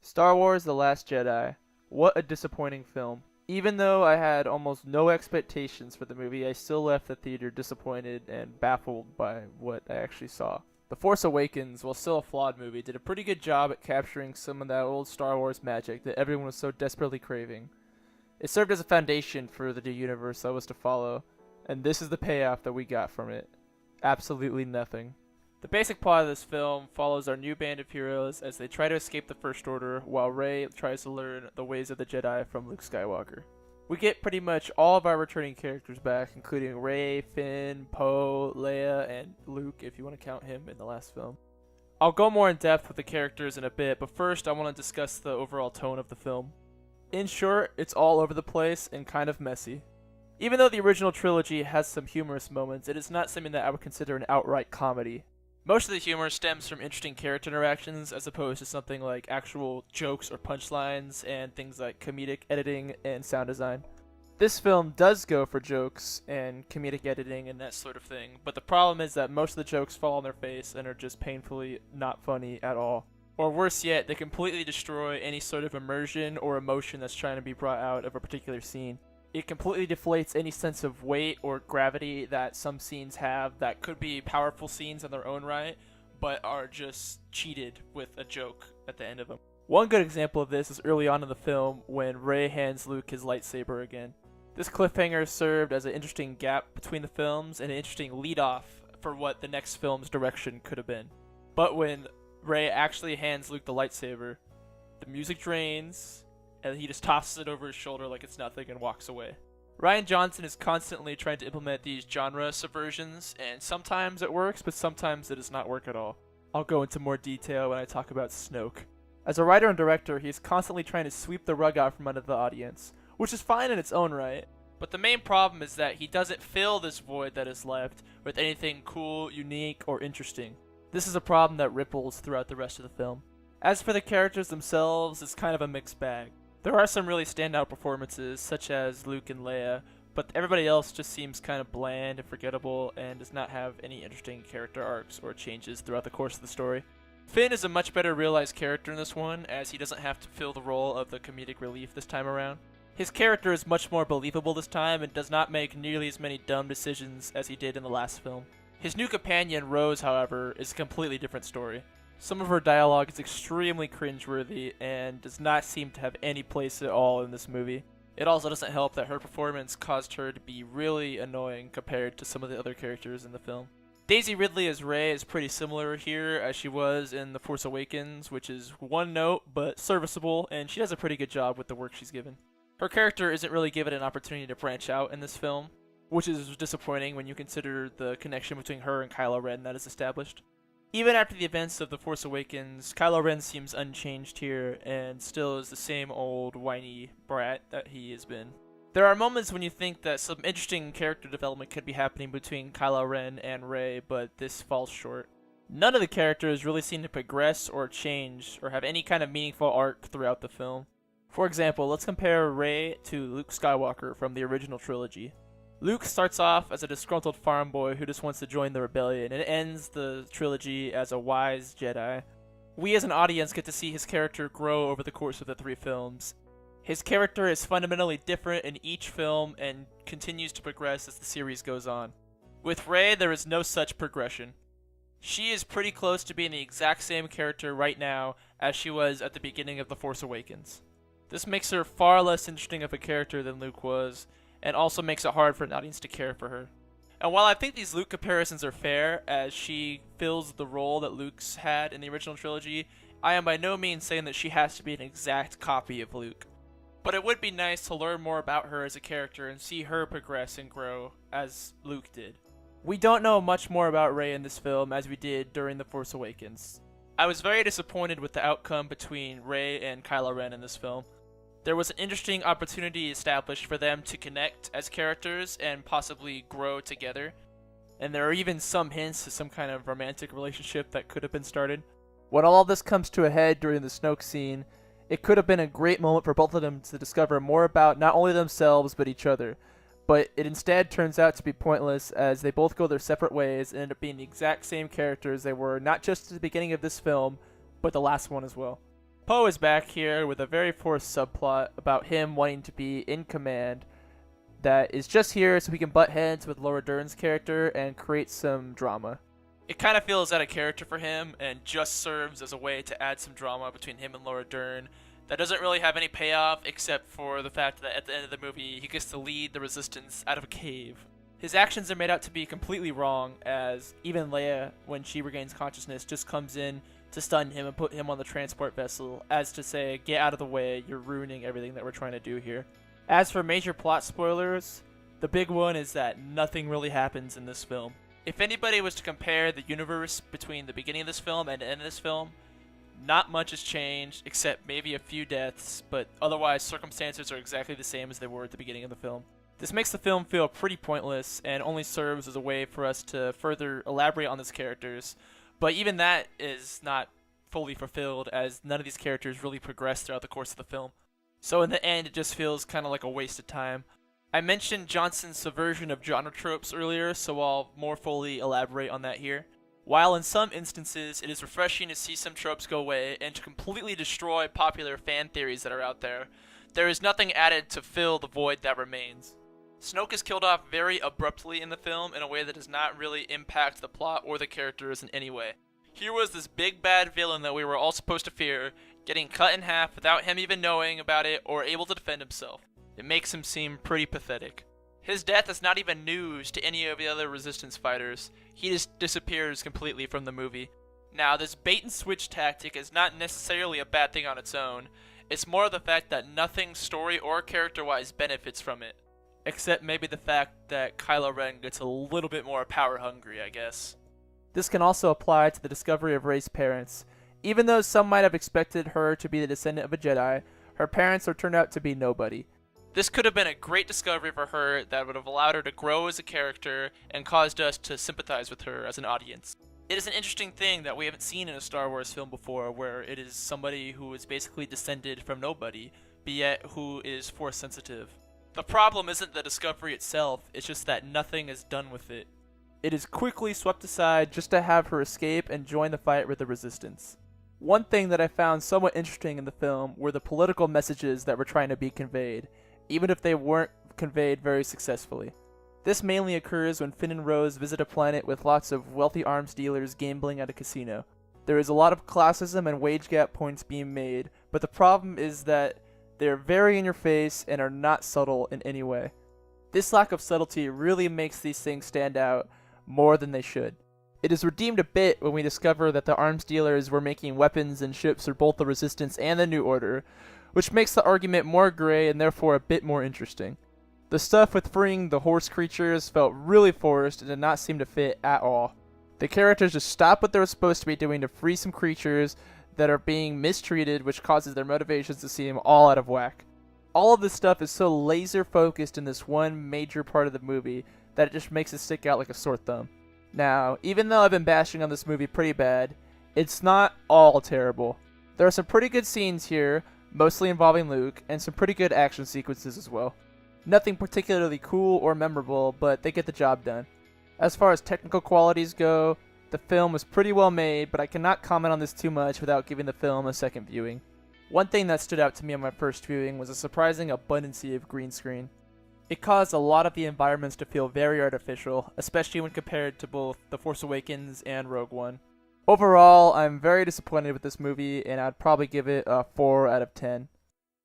Star Wars: The Last Jedi. What a disappointing film. Even though I had almost no expectations for the movie, I still left the theater disappointed and baffled by what I actually saw. The Force Awakens, while still a flawed movie, did a pretty good job at capturing some of that old Star Wars magic that everyone was so desperately craving. It served as a foundation for the new universe that was to follow, and this is the payoff that we got from it. Absolutely nothing. The basic plot of this film follows our new band of heroes as they try to escape the First Order while Rey tries to learn the ways of the Jedi from Luke Skywalker. We get pretty much all of our returning characters back, including Rey, Finn, Poe, Leia, and Luke if you want to count him in the last film. I'll go more in depth with the characters in a bit, but first I want to discuss the overall tone of the film. In short, it's all over the place and kind of messy. Even though the original trilogy has some humorous moments, it is not something that I would consider an outright comedy. Most of the humor stems from interesting character interactions as opposed to something like actual jokes or punchlines and things like comedic editing and sound design. This film does go for jokes and comedic editing and that sort of thing, but the problem is that most of the jokes fall on their face and are just painfully not funny at all. Or worse yet, they completely destroy any sort of immersion or emotion that's trying to be brought out of a particular scene. It completely deflates any sense of weight or gravity that some scenes have that could be powerful scenes in their own right, but are just cheated with a joke at the end of them. One good example of this is early on in the film when Rey hands Luke his lightsaber again. This cliffhanger served as an interesting gap between the films and an interesting lead-off for what the next film's direction could have been. But when Rey actually hands Luke the lightsaber, the music drains, and he just tosses it over his shoulder like it's nothing and walks away. Rian Johnson is constantly trying to implement these genre subversions, and sometimes it works, but sometimes it does not work at all. I'll go into more detail when I talk about Snoke. As a writer and director, he is constantly trying to sweep the rug out from under the audience, which is fine in its own right. But the main problem is that he doesn't fill this void that is left with anything cool, unique, or interesting. This is a problem that ripples throughout the rest of the film. As for the characters themselves, it's kind of a mixed bag. There are some really standout performances, such as Luke and Leia, but everybody else just seems kind of bland and forgettable and does not have any interesting character arcs or changes throughout the course of the story. Finn is a much better realized character in this one, as he doesn't have to fill the role of the comedic relief this time around. His character is much more believable this time and does not make nearly as many dumb decisions as he did in the last film. His new companion, Rose, however, is a completely different story. Some of her dialogue is extremely cringeworthy and does not seem to have any place at all in this movie. It also doesn't help that her performance caused her to be really annoying compared to some of the other characters in the film. Daisy Ridley as Rey is pretty similar here as she was in The Force Awakens, which is one note but serviceable, and she does a pretty good job with the work she's given. Her character isn't really given an opportunity to branch out in this film, which is disappointing when you consider the connection between her and Kylo Ren that is established. Even after the events of The Force Awakens, Kylo Ren seems unchanged here and still is the same old whiny brat that he has been. There are moments when you think that some interesting character development could be happening between Kylo Ren and Rey, but this falls short. None of the characters really seem to progress or change or have any kind of meaningful arc throughout the film. For example, let's compare Rey to Luke Skywalker from the original trilogy. Luke starts off as a disgruntled farm boy who just wants to join the rebellion, and ends the trilogy as a wise Jedi. We as an audience get to see his character grow over the course of the 3 films. His character is fundamentally different in each film and continues to progress as the series goes on. With Rey, there is no such progression. She is pretty close to being the exact same character right now as she was at the beginning of The Force Awakens. This makes her far less interesting of a character than Luke was, and also makes it hard for an audience to care for her. And while I think these Luke comparisons are fair, as she fills the role that Luke's had in the original trilogy, I am by no means saying that she has to be an exact copy of Luke. But it would be nice to learn more about her as a character and see her progress and grow as Luke did. We don't know much more about Rey in this film as we did during The Force Awakens. I was very disappointed with the outcome between Rey and Kylo Ren in this film. There was an interesting opportunity established for them to connect as characters and possibly grow together. And there are even some hints to some kind of romantic relationship that could have been started. When all of this comes to a head during the Snoke scene, it could have been a great moment for both of them to discover more about not only themselves but each other. But it instead turns out to be pointless as they both go their separate ways and end up being the exact same characters they were not just at the beginning of this film, but the last one as well. Poe is back here with a very forced subplot about him wanting to be in command that is just here so he can butt heads with Laura Dern's character and create some drama. It kind of feels out of character for him and just serves as a way to add some drama between him and Laura Dern that doesn't really have any payoff except for the fact that at the end of the movie he gets to lead the resistance out of a cave. His actions are made out to be completely wrong, as even Leia, when she regains consciousness, just comes in to stun him and put him on the transport vessel, as to say, get out of the way, you're ruining everything that we're trying to do here. As for major plot spoilers, the big one is that nothing really happens in this film. If anybody was to compare the universe between the beginning of this film and the end of this film, not much has changed except maybe a few deaths, but otherwise circumstances are exactly the same as they were at the beginning of the film. This makes the film feel pretty pointless and only serves as a way for us to further elaborate on these characters, but even that is not fully fulfilled as none of these characters really progress throughout the course of the film. So in the end, it just feels kind of like a waste of time. I mentioned Johnson's subversion of genre tropes earlier, so I'll more fully elaborate on that here. While in some instances it is refreshing to see some tropes go away and to completely destroy popular fan theories that are out there, there is nothing added to fill the void that remains. Snoke is killed off very abruptly in the film in a way that does not really impact the plot or the characters in any way. Here was this big bad villain that we were all supposed to fear, getting cut in half without him even knowing about it or able to defend himself. It makes him seem pretty pathetic. His death is not even news to any of the other Resistance fighters. He just disappears completely from the movie. Now, this bait and switch tactic is not necessarily a bad thing on its own. It's more the fact that nothing story or character-wise benefits from it. Except maybe the fact that Kylo Ren gets a little bit more power hungry, I guess. This can also apply to the discovery of Rey's parents. Even though some might have expected her to be the descendant of a Jedi, her parents are turned out to be nobody. This could have been a great discovery for her that would have allowed her to grow as a character and caused us to sympathize with her as an audience. It is an interesting thing that we haven't seen in a Star Wars film before, where it is somebody who is basically descended from nobody, but yet who is Force sensitive. The problem isn't the discovery itself, it's just that nothing is done with it. It is quickly swept aside just to have her escape and join the fight with the Resistance. One thing that I found somewhat interesting in the film were the political messages that were trying to be conveyed, even if they weren't conveyed very successfully. This mainly occurs when Finn and Rose visit a planet with lots of wealthy arms dealers gambling at a casino. There is a lot of classism and wage gap points being made, but the problem is that they are very in your face and are not subtle in any way. This lack of subtlety really makes these things stand out more than they should. It is redeemed a bit when we discover that the arms dealers were making weapons and ships for both the Resistance and the New Order, which makes the argument more gray and therefore a bit more interesting. The stuff with freeing the horse creatures felt really forced and did not seem to fit at all. The characters just stopped what they were supposed to be doing to free some creatures that are being mistreated, which causes their motivations to seem all out of whack. All of this stuff is so laser focused in this one major part of the movie that it just makes it stick out like a sore thumb. Now, even though I've been bashing on this movie pretty bad, it's not all terrible. There are some pretty good scenes here, mostly involving Luke, and some pretty good action sequences as well. Nothing particularly cool or memorable, but they get the job done. As far as technical qualities go, the film was pretty well made, but I cannot comment on this too much without giving the film a second viewing. One thing that stood out to me on my first viewing was a surprising abundance of green screen. It caused a lot of the environments to feel very artificial, especially when compared to both The Force Awakens and Rogue One. Overall, I'm very disappointed with this movie, and I'd probably give it a 4 out of 10.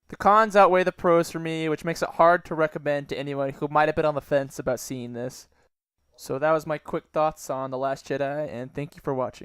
The cons outweigh the pros for me, which makes it hard to recommend to anyone who might have been on the fence about seeing this. So that was my quick thoughts on The Last Jedi, and thank you for watching.